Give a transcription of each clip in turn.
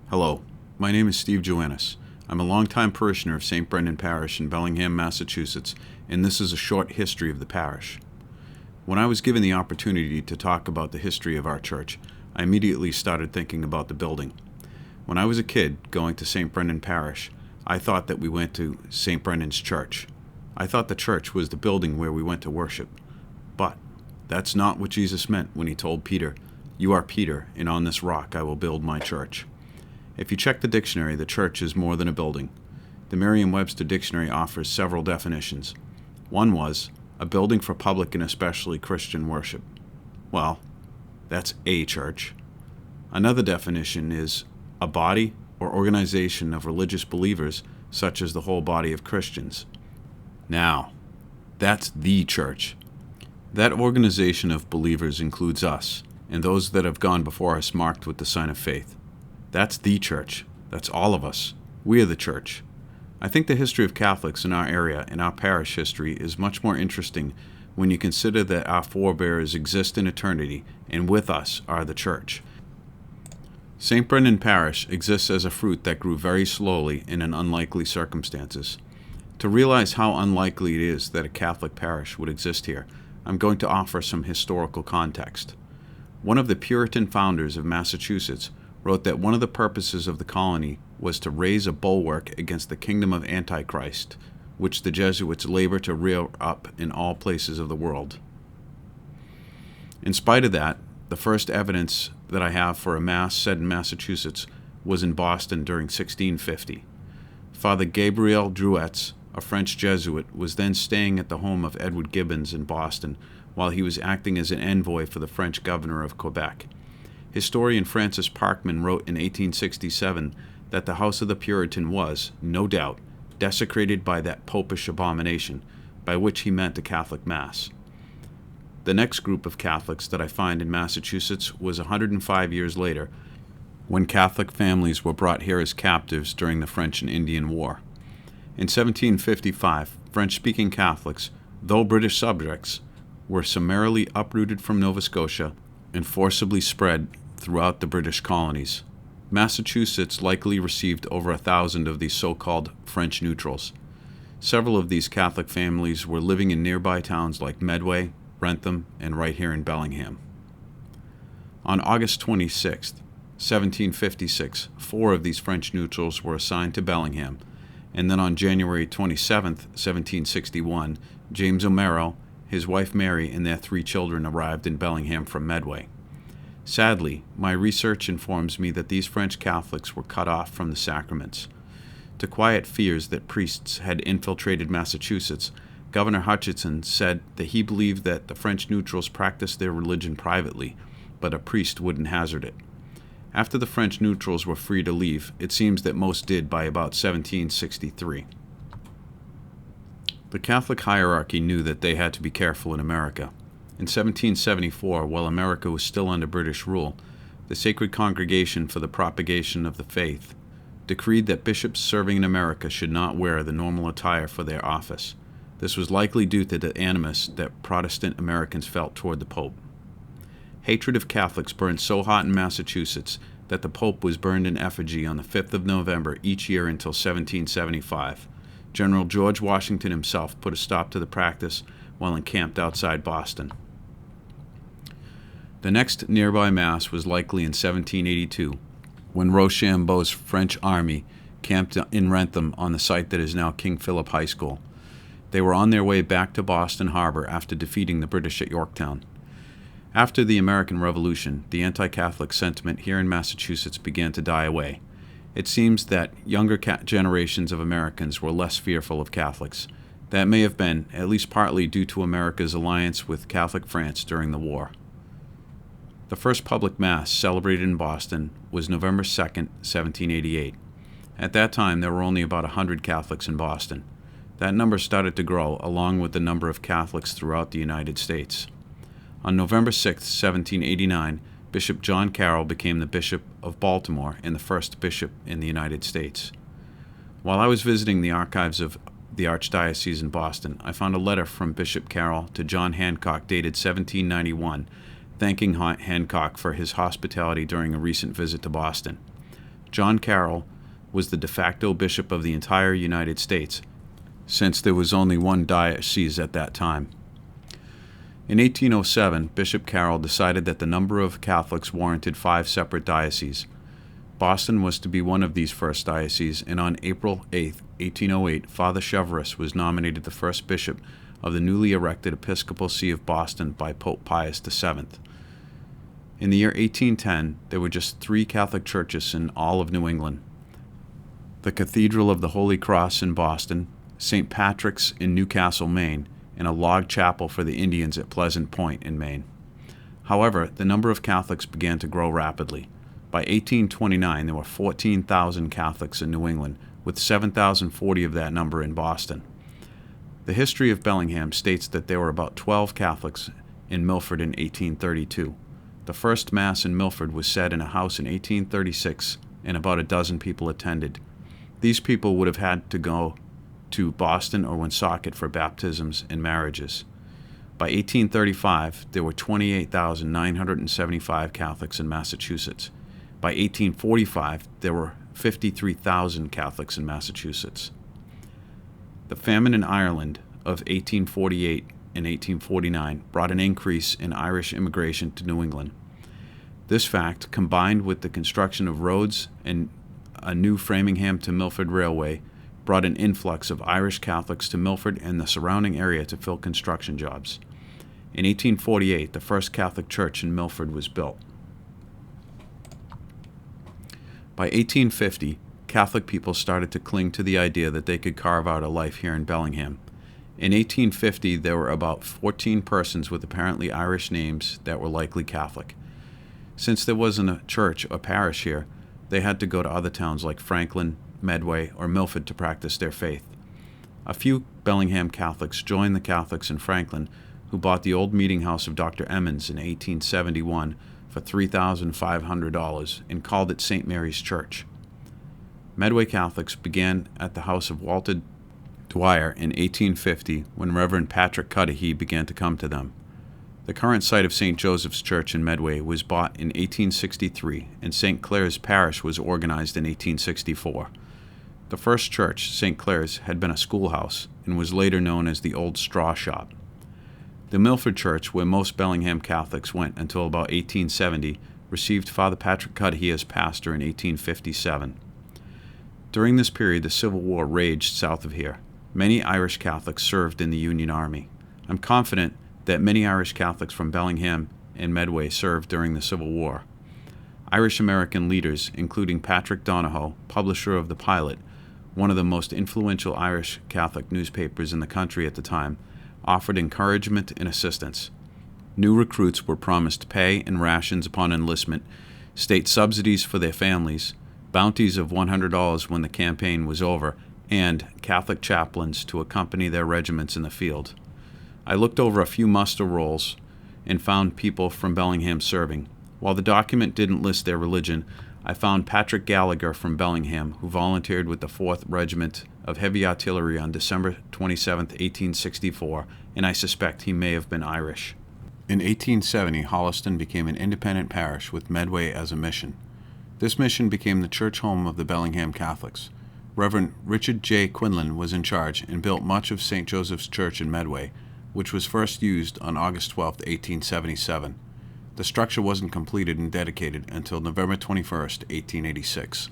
Hello, my name is Steve Joanis. I'm a longtime parishioner of St. Brendan Parish in Bellingham, Massachusetts, and this is a short history of the parish. When I was given the opportunity to talk about the history of our church, I immediately started thinking about the building. When I was a kid going to St. Brendan Parish, I thought that we went to St. Brendan's Church. I thought the church was the building where we went to worship. But that's not what Jesus meant when he told Peter, "You are Peter, and on this rock I will build my church." If you check the dictionary, the church is more than a building. The Merriam-Webster dictionary offers several definitions. One was, a building for public and especially Christian worship. Well, that's a church. Another definition is a body or organization of religious believers, such as the whole body of Christians. Now, that's the church. That organization of believers includes us, and those that have gone before us marked with the sign of faith. That's the church. That's all of us. We are the church. I think the history of Catholics in our area and our parish history is much more interesting when you consider that our forebears exist in eternity and with us are the church. St. Brendan Parish exists as a fruit that grew very slowly and in unlikely circumstances. To realize how unlikely it is that a Catholic parish would exist here, I'm going to offer some historical context. One of the Puritan founders of Massachusetts wrote that one of the purposes of the colony was to raise a bulwark against the kingdom of Antichrist, which the Jesuits labor to rear up in all places of the world. In spite of that, the first evidence that I have for a mass said in Massachusetts was in Boston during 1650. Father Gabriel Drouets, a French Jesuit, was then staying at the home of Edward Gibbons in Boston while he was acting as an envoy for the French governor of Quebec. Historian Francis Parkman wrote in 1867 that the house of the Puritan was, no doubt, desecrated by that popish abomination, by which he meant a Catholic Mass. The next group of Catholics that I find in Massachusetts was 105 years later, when Catholic families were brought here as captives during the French and Indian War. In 1755, French-speaking Catholics, though British subjects, were summarily uprooted from Nova Scotia and forcibly spread throughout the British colonies. Massachusetts likely received over 1,000 of these so-called French neutrals. Several of these Catholic families were living in nearby towns like Medway, Wrentham, and right here in Bellingham. On August 26, 1756, 4 of these French neutrals were assigned to Bellingham, and then on January 27, 1761, James O'Merrill, his wife Mary, and their 3 children arrived in Bellingham from Medway. Sadly, my research informs me that these French Catholics were cut off from the sacraments. To quiet fears that priests had infiltrated Massachusetts, Governor Hutchinson said that he believed that the French neutrals practiced their religion privately, but a priest wouldn't hazard it. After the French neutrals were free to leave, it seems that most did by about 1763. The Catholic hierarchy knew that they had to be careful in America. In 1774, while America was still under British rule, the Sacred Congregation for the Propagation of the Faith decreed that bishops serving in America should not wear the normal attire for their office. This was likely due to the animus that Protestant Americans felt toward the Pope. Hatred of Catholics burned so hot in Massachusetts that the Pope was burned in effigy on the 5th of November each year until 1775. General George Washington himself put a stop to the practice while encamped outside Boston. The next nearby Mass was likely in 1782, when Rochambeau's French army camped in Wrentham on the site that is now King Philip High School. They were on their way back to Boston Harbor after defeating the British at Yorktown. After the American Revolution, the anti-Catholic sentiment here in Massachusetts began to die away. It seems that younger generations of Americans were less fearful of Catholics. That may have been, at least partly, due to America's alliance with Catholic France during the war. The first public Mass celebrated in Boston was November 2, 1788. At that time, there were only about 100 Catholics in Boston. That number started to grow, along with the number of Catholics throughout the United States. On November 6, 1789, Bishop John Carroll became the Bishop of Baltimore and the first bishop in the United States. While I was visiting the archives of the Archdiocese in Boston, I found a letter from Bishop Carroll to John Hancock dated 1791, thanking Hancock for his hospitality during a recent visit to Boston. John Carroll was the de facto bishop of the entire United States, since there was only one diocese at that time. In 1807, Bishop Carroll decided that the number of Catholics warranted 5 separate dioceses. Boston was to be one of these first dioceses, and on April 8, 1808, Father Cheverus was nominated the first bishop of the newly erected Episcopal See of Boston by Pope Pius VII. In the year 1810, there were just 3 Catholic churches in all of New England: the Cathedral of the Holy Cross in Boston, St. Patrick's in Newcastle, Maine, and a log chapel for the Indians at Pleasant Point in Maine. However, the number of Catholics began to grow rapidly. By 1829, there were 14,000 Catholics in New England, with 7,040 of that number in Boston. The history of Bellingham states that there were about 12 Catholics in Milford in 1832. The first Mass in Milford was said in a house in 1836, and about a dozen people attended. These people would have had to go to Boston or Woonsocket for baptisms and marriages. By 1835, there were 28,975 Catholics in Massachusetts. By 1845, there were 53,000 Catholics in Massachusetts. The famine in Ireland of 1848 and 1849 brought an increase in Irish immigration to New England. This fact, combined with the construction of roads and a new Framingham to Milford Railway, brought an influx of Irish Catholics to Milford and the surrounding area to fill construction jobs. In 1848, the first Catholic church in Milford was built. By 1850, Catholic people started to cling to the idea that they could carve out a life here in Bellingham. In 1850, there were about 14 persons with apparently Irish names that were likely Catholic. Since there wasn't a church or parish here, they had to go to other towns like Franklin, Medway, or Milford to practice their faith. A few Bellingham Catholics joined the Catholics in Franklin, who bought the old meeting house of Dr. Emmons in 1871 for $3,500 and called it St. Mary's Church. Medway Catholics began at the house of Walter Dwyer in 1850 when Reverend Patrick Cudahy began to come to them. The current site of St. Joseph's Church in Medway was bought in 1863, and St. Clair's Parish was organized in 1864. The first church, St. Clair's, had been a schoolhouse and was later known as the Old Straw Shop. The Milford Church, where most Bellingham Catholics went until about 1870, received Father Patrick Cudahy as pastor in 1857. During this period, the Civil War raged south of here. Many Irish Catholics served in the Union Army. I'm confident that many Irish Catholics from Bellingham and Medway served during the Civil War. Irish-American leaders, including Patrick Donohoe, publisher of The Pilot, one of the most influential Irish Catholic newspapers in the country at the time, offered encouragement and assistance. New recruits were promised pay and rations upon enlistment, state subsidies for their families, bounties of $100 when the campaign was over, and Catholic chaplains to accompany their regiments in the field. I looked over a few muster rolls and found people from Bellingham serving. While the document didn't list their religion, I found Patrick Gallagher from Bellingham, who volunteered with the 4th Regiment of Heavy Artillery on December 27, 1864, and I suspect he may have been Irish. In 1870, Holliston became an independent parish with Medway as a mission. This mission became the church home of the Bellingham Catholics. Reverend Richard J. Quinlan was in charge and built much of St. Joseph's Church in Medway, which was first used on August 12, 1877. The structure wasn't completed and dedicated until November 21, 1886.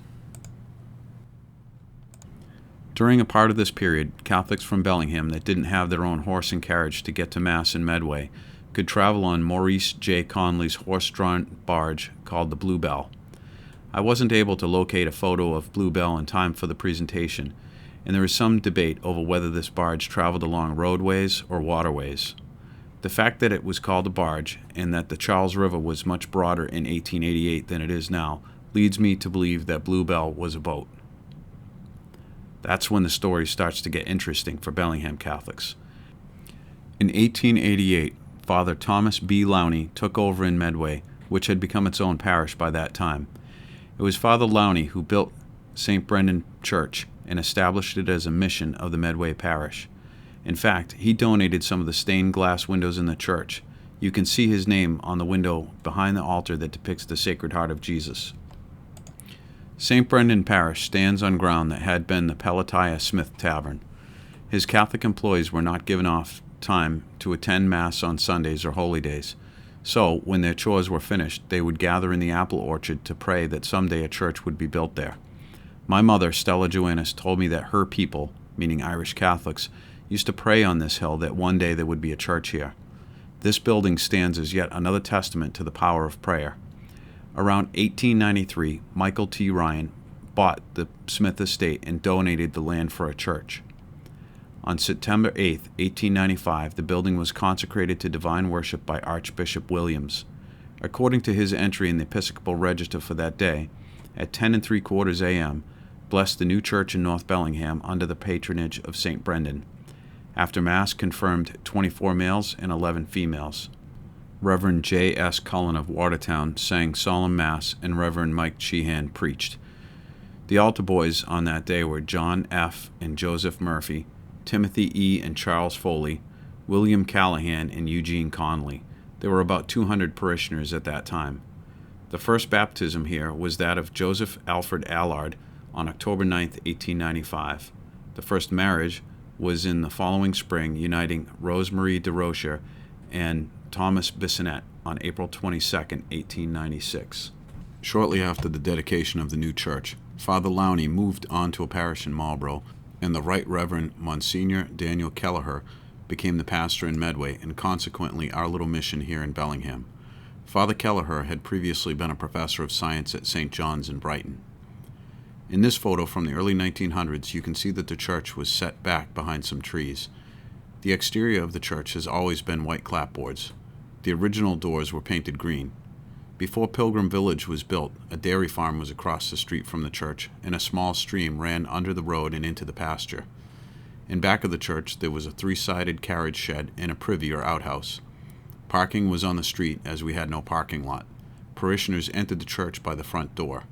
During a part of this period, Catholics from Bellingham that didn't have their own horse and carriage to get to Mass in Medway could travel on Maurice J. Conley's horse-drawn barge called the Bluebell. I wasn't able to locate a photo of Bluebell in time for the presentation, and there is some debate over whether this barge traveled along roadways or waterways. The fact that it was called a barge and that the Charles River was much broader in 1888 than it is now leads me to believe that Bluebell was a boat. That's when the story starts to get interesting for Bellingham Catholics. In 1888, Father Thomas B. Lowney took over in Medway, which had become its own parish by that time. It was Father Lowney who built St. Brendan Church and established it as a mission of the Medway Parish. In fact, he donated some of the stained glass windows in the church. You can see his name on the window behind the altar that depicts the Sacred Heart of Jesus. St. Brendan Parish stands on ground that had been the Pelatiah Smith Tavern. His Catholic employees were not given off time to attend Mass on Sundays or holy days, so when their chores were finished, they would gather in the apple orchard to pray that someday a church would be built there. My mother, Stella Joanis, told me that her people, meaning Irish Catholics, used to pray on this hill that one day there would be a church here. This building stands as yet another testament to the power of prayer. Around 1893, Michael T. Ryan bought the Smith estate and donated the land for a church. On September 8, 1895, the building was consecrated to divine worship by Archbishop Williams. According to his entry in the Episcopal Register for that day, at 10:75 a.m., blessed the new church in North Bellingham under the patronage of St. Brendan. After Mass, confirmed 24 males and 11 females. Reverend J. S. Cullen of Watertown sang solemn Mass, and Reverend Mike Sheehan preached. The altar boys on that day were John F. and Joseph Murphy, Timothy E. and Charles Foley, William Callahan, and Eugene Conley. There were about 200 parishioners at that time. The first baptism here was that of Joseph Alfred Allard on October 9, 1895. The first marriage was in the following spring, uniting Rosemarie de Rocher and Thomas Bissonette on April 22, 1896. Shortly after the dedication of the new church, Father Lowney moved on to a parish in Marlborough, and the Right Reverend Monsignor Daniel Kelleher became the pastor in Medway and consequently our little mission here in Bellingham. Father Kelleher had previously been a professor of science at St. John's in Brighton. In this photo from the early 1900s, you can see that the church was set back behind some trees. The exterior of the church has always been white clapboards. The original doors were painted green. Before Pilgrim Village was built, a dairy farm was across the street from the church, and a small stream ran under the road and into the pasture. In back of the church, there was a three-sided carriage shed and a privy or outhouse. Parking was on the street, as we had no parking lot. Parishioners entered the church by the front door.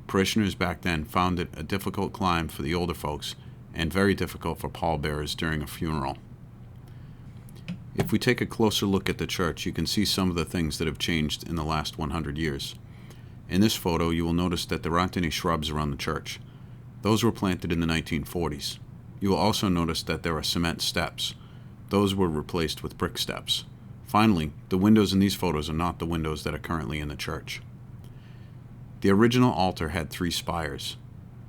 Parishioners back then found it a difficult climb for the older folks, and very difficult for pallbearers during a funeral. If we take a closer look at the church, you can see some of the things that have changed in the last 100 years. In this photo, you will notice that there aren't any shrubs around the church. Those were planted in the 1940s. You will also notice that there are cement steps. Those were replaced with brick steps. Finally, the windows in these photos are not the windows that are currently in the church. The original altar had 3 spires.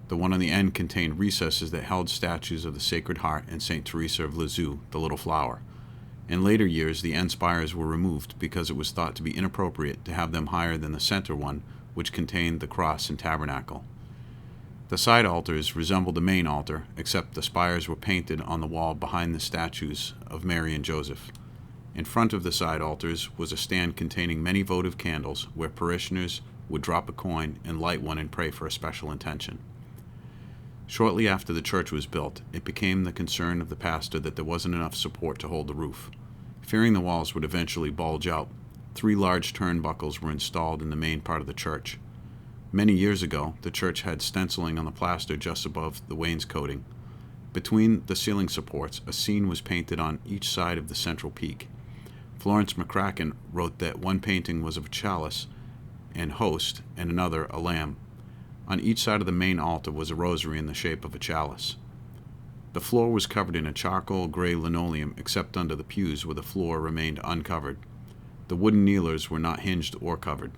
The one on the end contained recesses that held statues of the Sacred Heart and St. Teresa of Lisieux, the Little Flower. In later years, the end spires were removed because it was thought to be inappropriate to have them higher than the center one, which contained the cross and tabernacle. The side altars resembled the main altar, except the spires were painted on the wall behind the statues of Mary and Joseph. In front of the side altars was a stand containing many votive candles where parishioners would drop a coin and light one and pray for a special intention. Shortly after the church was built, it became the concern of the pastor that there wasn't enough support to hold the roof. Fearing the walls would eventually bulge out, 3 large turnbuckles were installed in the main part of the church. Many years ago, the church had stenciling on the plaster just above the wainscoting. Between the ceiling supports, a scene was painted on each side of the central peak. Florence McCracken wrote that one painting was of a chalice and host, and another a lamb. On each side of the main altar was a rosary in the shape of a chalice. The floor was covered in a charcoal gray linoleum except under the pews where the floor remained uncovered. The wooden kneelers were not hinged or covered.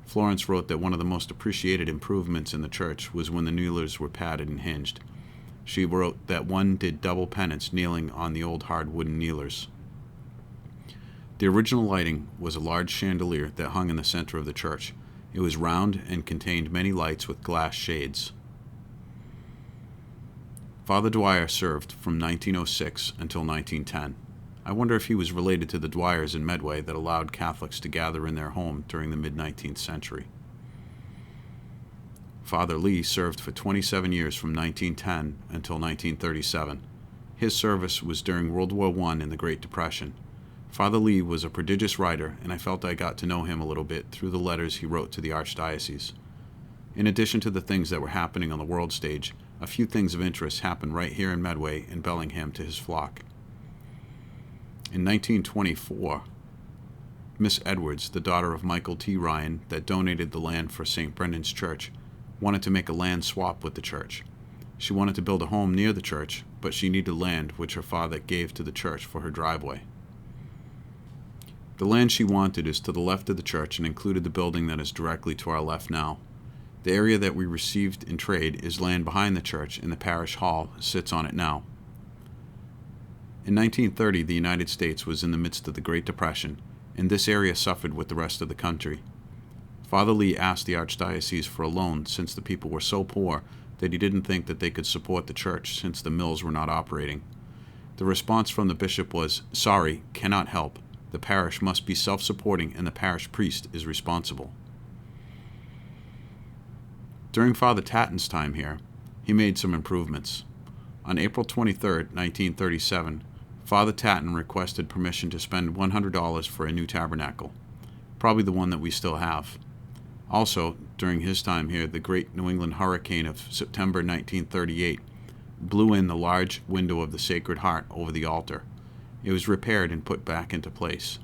Florence wrote that one of the most appreciated improvements in the church was when the kneelers were padded and hinged. She wrote that one did double penance kneeling on the old hard wooden kneelers. The original lighting was a large chandelier that hung in the center of the church. It was round and contained many lights with glass shades. Father Dwyer served from 1906 until 1910. I wonder if he was related to the Dwyers in Medway that allowed Catholics to gather in their home during the mid-19th century. Father Lee served for 27 years from 1910 until 1937. His service was during World War I and the Great Depression. Father Lee was a prodigious writer, and I felt I got to know him a little bit through the letters he wrote to the Archdiocese. In addition to the things that were happening on the world stage, a few things of interest happened right here in Medway and Bellingham to his flock. In 1924, Miss Edwards, the daughter of Michael T. Ryan that donated the land for St. Brendan's Church, wanted to make a land swap with the church. She wanted to build a home near the church, but she needed land which her father gave to the church for her driveway. The land she wanted is to the left of the church and included the building that is directly to our left now. The area that we received in trade is land behind the church, and the parish hall sits on it now. In 1930, the United States was in the midst of the Great Depression, and this area suffered with the rest of the country. Father Lee asked the Archdiocese for a loan since the people were so poor that he didn't think that they could support the church since the mills were not operating. The response from the bishop was, "Sorry, cannot help. The parish must be self-supporting and the parish priest is responsible." During Father Tatton's time here, he made some improvements. On April 23, 1937, Father Tatton requested permission to spend $100 for a new tabernacle, probably the one that we still have. Also, during his time here, the great New England hurricane of September 1938 blew in the large window of the Sacred Heart over the altar. It was repaired and put back into place.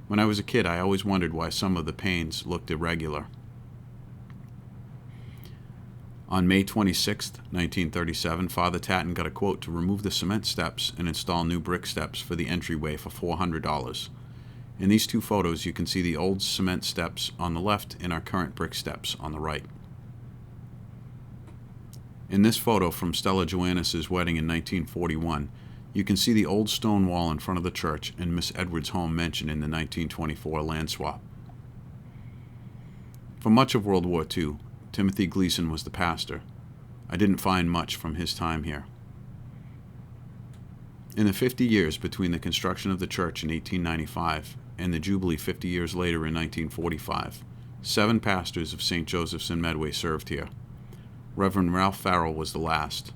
When I was a kid, I always wondered why some of the panes looked irregular. On May 26, 1937, Father Tatton got a quote to remove the cement steps and install new brick steps for the entryway for $400. In these two photos, you can see the old cement steps on the left and our current brick steps on the right. In this photo from Stella Joannis' wedding in 1941, you can see the old stone wall in front of the church and Miss Edwards' home mentioned in the 1924 land swap. For much of World War II, Timothy Gleason was the pastor. I didn't find much from his time here. In the 50 years between the construction of the church in 1895 and the Jubilee 50 years later in 1945, 7 pastors of St. Joseph's in Medway served here. Reverend Ralph Farrell was the last.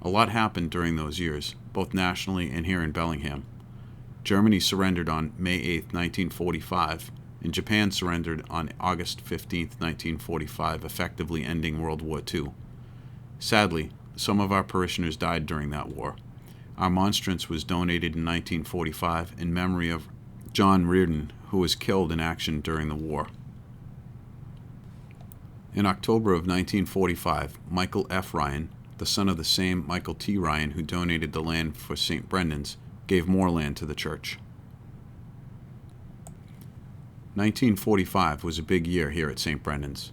A lot happened during those years, both nationally and here in Bellingham. Germany surrendered on May 8, 1945, and Japan surrendered on August 15, 1945, effectively ending World War II. Sadly, some of our parishioners died during that war. Our monstrance was donated in 1945 in memory of John Reardon, who was killed in action during the war. In October of 1945, Michael F. Ryan, the son of the same Michael T. Ryan who donated the land for St. Brendan's, gave more land to the church. 1945 was a big year here at St. Brendan's.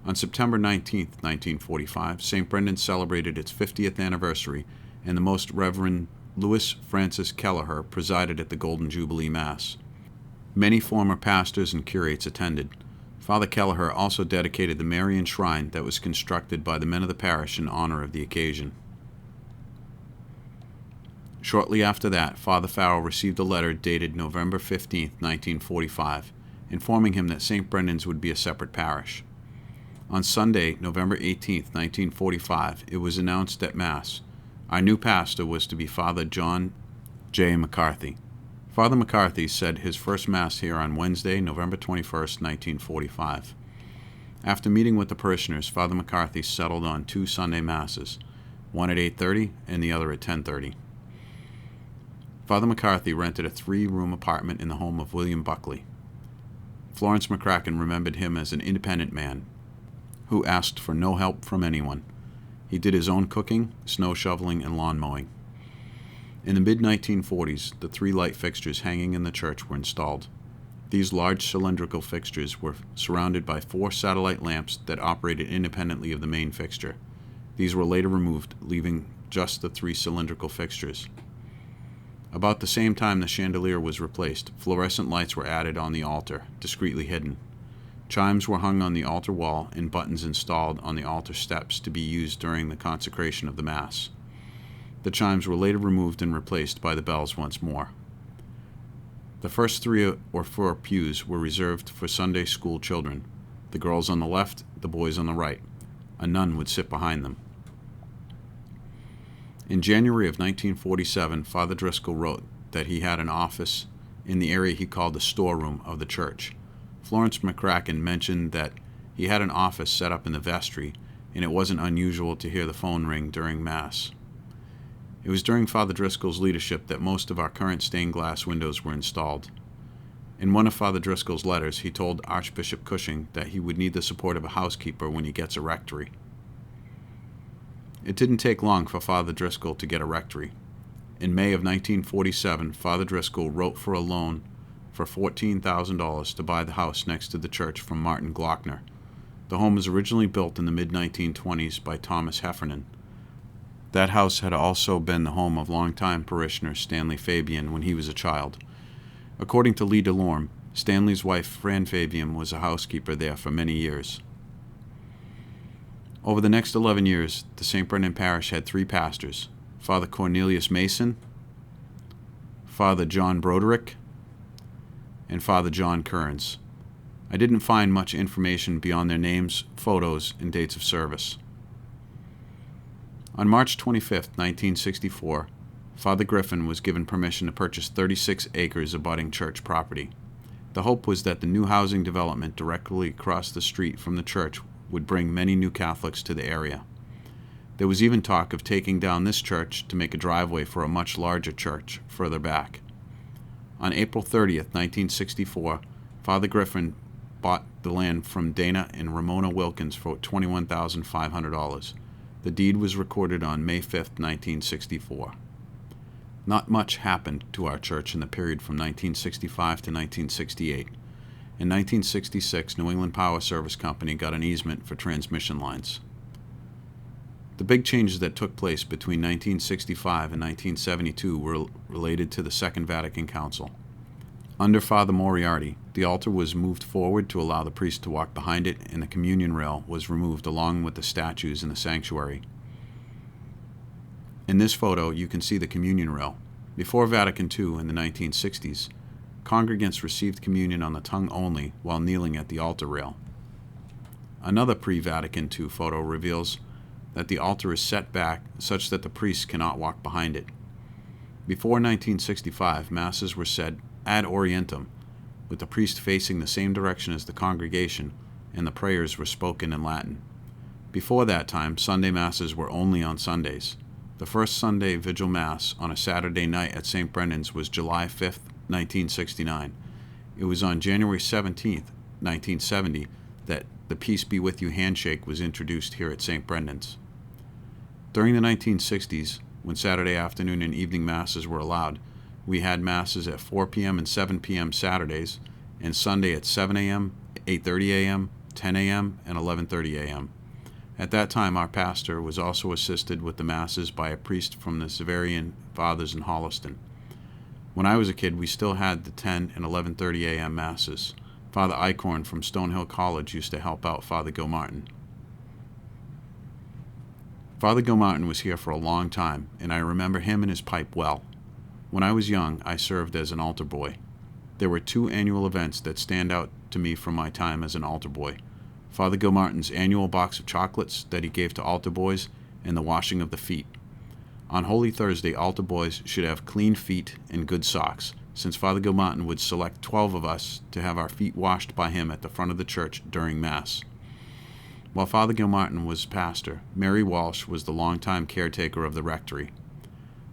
On September 19, 1945, St. Brendan's celebrated its 50th anniversary, and the Most Reverend Louis Francis Kelleher presided at the Golden Jubilee Mass. Many former pastors and curates attended. Father Kelleher also dedicated the Marian Shrine that was constructed by the men of the parish in honor of the occasion. Shortly after that, Father Farrell received a letter dated November 15, 1945, informing him that St. Brendan's would be a separate parish. On Sunday, November 18, 1945, it was announced at Mass. Our new pastor was to be Father John J. McCarthy. Father McCarthy said his first Mass here on Wednesday, November 21, 1945. After meeting with the parishioners, Father McCarthy settled on 2 Sunday Masses, one at 8:30 and the other at 10:30. Father McCarthy rented a 3-room apartment in the home of William Buckley. Florence McCracken remembered him as an independent man who asked for no help from anyone. He did his own cooking, snow shoveling, and lawn mowing. In the mid-1940s, the 3 light fixtures hanging in the church were installed. These large cylindrical fixtures were surrounded by 4 satellite lamps that operated independently of the main fixture. These were later removed, leaving just the 3 cylindrical fixtures. About the same time the chandelier was replaced, fluorescent lights were added on the altar, discreetly hidden. Chimes were hung on the altar wall and buttons installed on the altar steps to be used during the consecration of the Mass. The chimes were later removed and replaced by the bells once more. The first 3 or 4 pews were reserved for Sunday school children, the girls on the left, the boys on the right. A nun would sit behind them. In January of 1947, Father Driscoll wrote that he had an office in the area he called the storeroom of the church. Florence McCracken mentioned that he had an office set up in the vestry, and it wasn't unusual to hear the phone ring during Mass. It was during Father Driscoll's leadership that most of our current stained glass windows were installed. In one of Father Driscoll's letters, he told Archbishop Cushing that he would need the support of a housekeeper when he gets a rectory. It didn't take long for Father Driscoll to get a rectory. In May of 1947, Father Driscoll wrote for a loan for $14,000 to buy the house next to the church from Martin Glockner. The home was originally built in the mid-1920s by Thomas Heffernan. That house had also been the home of longtime parishioner Stanley Fabian when he was a child. According to Lee DeLorme, Stanley's wife Fran Fabian was a housekeeper there for many years. Over the next 11 years, the St. Brendan Parish had 3 pastors: Father Cornelius Mason, Father John Broderick, and Father John Kearns. I didn't find much information beyond their names, photos, and dates of service. On March 25, 1964, Father Griffin was given permission to purchase 36 acres abutting church property. The hope was that the new housing development directly across the street from the church would bring many new Catholics to the area. There was even talk of taking down this church to make a driveway for a much larger church further back. On April 30th, 1964, Father Griffin bought the land from Dana and Ramona Wilkins for $21,500. The deed was recorded on May 5th, 1964. Not much happened to our church in the period from 1965 to 1968. In 1966, New England Power Service Company got an easement for transmission lines. The big changes that took place between 1965 and 1972 were related to the Second Vatican Council. Under Father Moriarty, the altar was moved forward to allow the priest to walk behind it, and the communion rail was removed along with the statues in the sanctuary. In this photo, you can see the communion rail. Before Vatican II in the 1960s, congregants received communion on the tongue only while kneeling at the altar rail. Another pre-Vatican II photo reveals that the altar is set back such that the priest cannot walk behind it. Before 1965, Masses were said ad orientem, with the priest facing the same direction as the congregation, and the prayers were spoken in Latin. Before that time, Sunday Masses were only on Sundays. The first Sunday Vigil Mass on a Saturday night at St. Brendan's was July 5, 1969. It was on January 17, 1970, that the Peace Be With You handshake was introduced here at St. Brendan's. During the 1960s, when Saturday afternoon and evening Masses were allowed, we had Masses at 4 p.m. and 7 p.m. Saturdays, and Sunday at 7 a.m., 8:30 a.m., 10 a.m., and 11:30 a.m. At that time, our pastor was also assisted with the Masses by a priest from the Severian Fathers in Holliston. When I was a kid, we still had the 10 and 11:30 a.m. Masses. Father Eichhorn from Stonehill College used to help out Father Gilmartin. Father Gilmartin was here for a long time, and I remember him and his pipe well. When I was young, I served as an altar boy. There were 2 annual events that stand out to me from my time as an altar boy: Father Gilmartin's annual box of chocolates that he gave to altar boys, and the washing of the feet. On Holy Thursday, altar boys should have clean feet and good socks, since Father Gilmartin would select 12 of us to have our feet washed by him at the front of the church during Mass. While Father Gilmartin was pastor, Mary Walsh was the longtime caretaker of the rectory.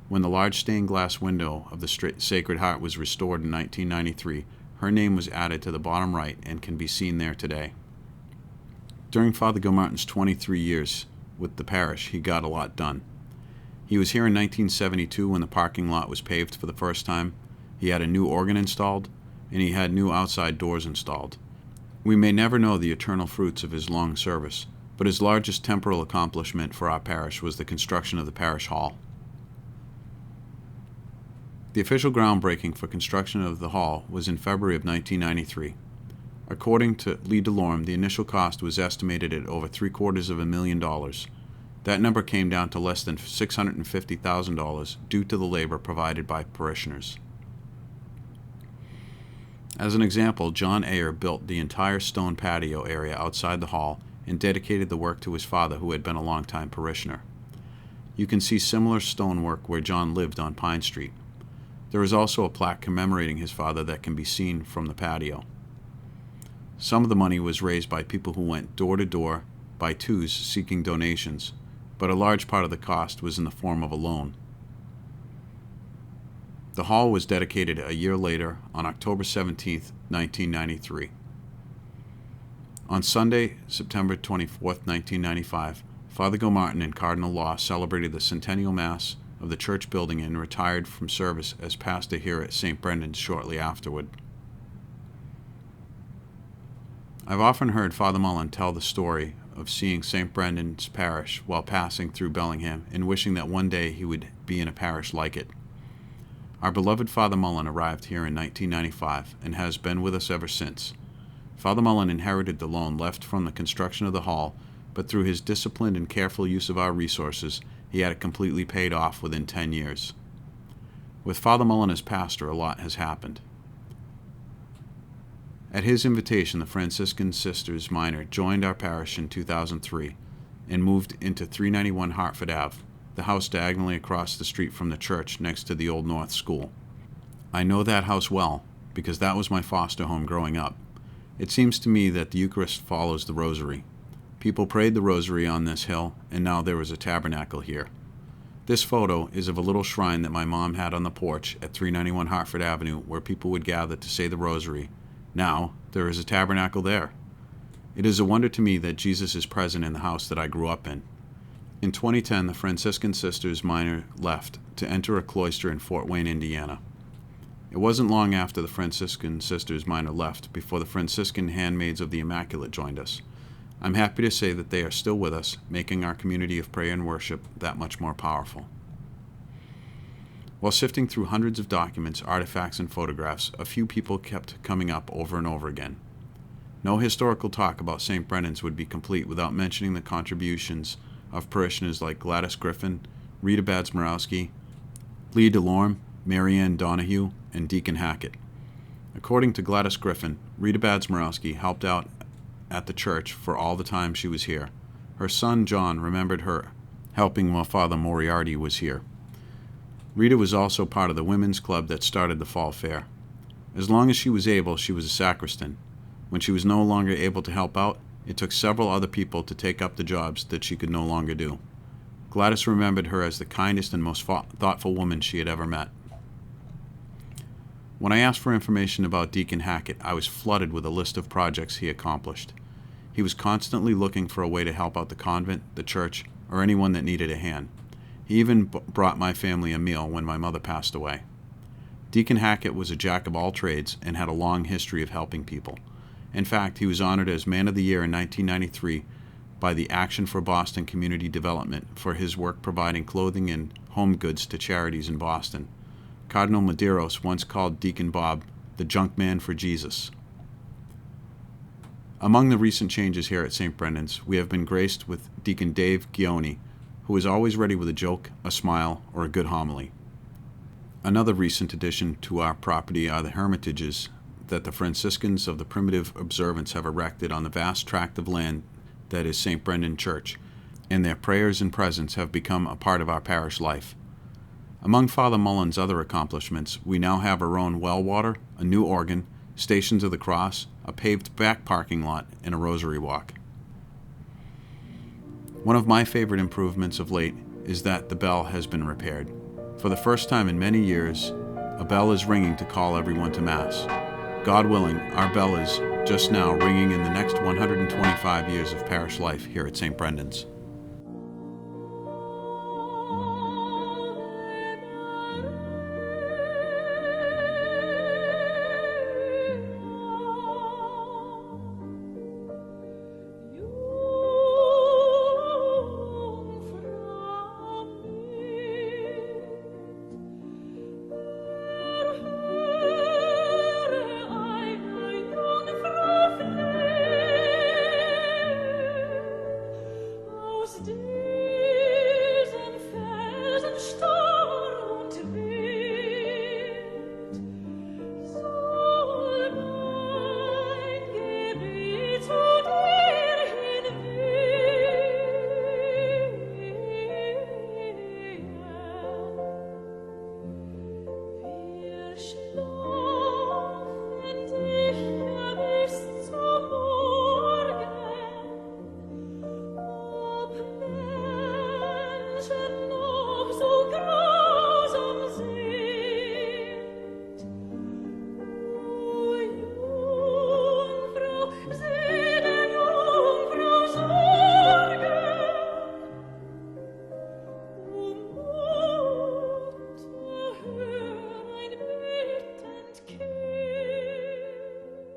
When the large stained glass window of the Sacred Heart was restored in 1993, her name was added to the bottom right and can be seen there today. During Father Gilmartin's 23 years with the parish, he got a lot done. He was here in 1972 when the parking lot was paved for the first time. He had a new organ installed, and he had new outside doors installed. We may never know the eternal fruits of his long service, but his largest temporal accomplishment for our parish was the construction of the parish hall. The official groundbreaking for construction of the hall was in February of 1993. According to Lee DeLorme, the initial cost was estimated at over $750,000. That number came down to less than $650,000 due to the labor provided by parishioners. As an example, John Ayer built the entire stone patio area outside the hall and dedicated the work to his father, who had been a longtime parishioner. You can see similar stonework where John lived on Pine Street. There is also a plaque commemorating his father that can be seen from the patio. Some of the money was raised by people who went door to door by twos seeking donations, but a large part of the cost was in the form of a loan. The hall was dedicated a year later on October 17, 1993. On Sunday, September 24, 1995, Father Gilmartin and Cardinal Law celebrated the centennial Mass of the church building and retired from service as pastor here at St. Brendan's shortly afterward. I've often heard Father Mullen tell the story of seeing St. Brendan's Parish while passing through Bellingham and wishing that one day he would be in a parish like it. Our beloved Father Mullen arrived here in 1995 and has been with us ever since. Father Mullen inherited the loan left from the construction of the hall, but through his disciplined and careful use of our resources, he had it completely paid off within 10 years. With Father Mullen as pastor, a lot has happened. At his invitation, the Franciscan Sisters Minor joined our parish in 2003 and moved into 391 Hartford Ave, the house diagonally across the street from the church next to the Old North School. I know that house well because that was my foster home growing up. It seems to me that the Eucharist follows the Rosary. People prayed the Rosary on this hill, and now there is a tabernacle here. This photo is of a little shrine that my mom had on the porch at 391 Hartford Avenue where people would gather to say the Rosary. Now, there is a tabernacle there. It is a wonder to me that Jesus is present in the house that I grew up in. In 2010, the Franciscan Sisters Minor left to enter a cloister in Fort Wayne, Indiana. It wasn't long after the Franciscan Sisters Minor left before the Franciscan Handmaids of the Immaculate joined us. I'm happy to say that they are still with us, making our community of prayer and worship that much more powerful. While sifting through hundreds of documents, artifacts, and photographs, a few people kept coming up over and over again. No historical talk about St. Brendan's would be complete without mentioning the contributions of parishioners like Gladys Griffin, Rita Badsmirowski, Lee DeLorme, Marianne Donahue, and Deacon Hackett. According to Gladys Griffin, Rita Badsmirowski helped out at the church for all the time she was here. Her son John remembered her helping while Father Moriarty was here. Rita was also part of the women's club that started the fall fair. As long as she was able, she was a sacristan. When she was no longer able to help out, it took several other people to take up the jobs that she could no longer do. Gladys remembered her as the kindest and most thoughtful woman she had ever met. When I asked for information about Deacon Hackett, I was flooded with a list of projects he accomplished. He was constantly looking for a way to help out the convent, the church, or anyone that needed a hand. He even brought my family a meal when my mother passed away. Deacon Hackett was a jack of all trades and had a long history of helping people. In fact, he was honored as Man of the Year in 1993 by the Action for Boston Community Development for his work providing clothing and home goods to charities in Boston. Cardinal Medeiros once called Deacon Bob the junk man for Jesus. Among the recent changes here at St. Brendan's, we have been graced with Deacon Dave Gioni, who is always ready with a joke, a smile, or a good homily. Another recent addition to our property are the hermitages that the Franciscans of the Primitive Observance have erected on the vast tract of land that is St. Brendan Church, and their prayers and presence have become a part of our parish life. Among Father Mullen's other accomplishments, we now have our own well water, a new organ, Stations of the Cross, a paved back parking lot, and a rosary walk. One of my favorite improvements of late is that the bell has been repaired. For the first time in many years, a bell is ringing to call everyone to Mass. God willing, our bell is just now ringing in the next 125 years of parish life here at St. Brendan's.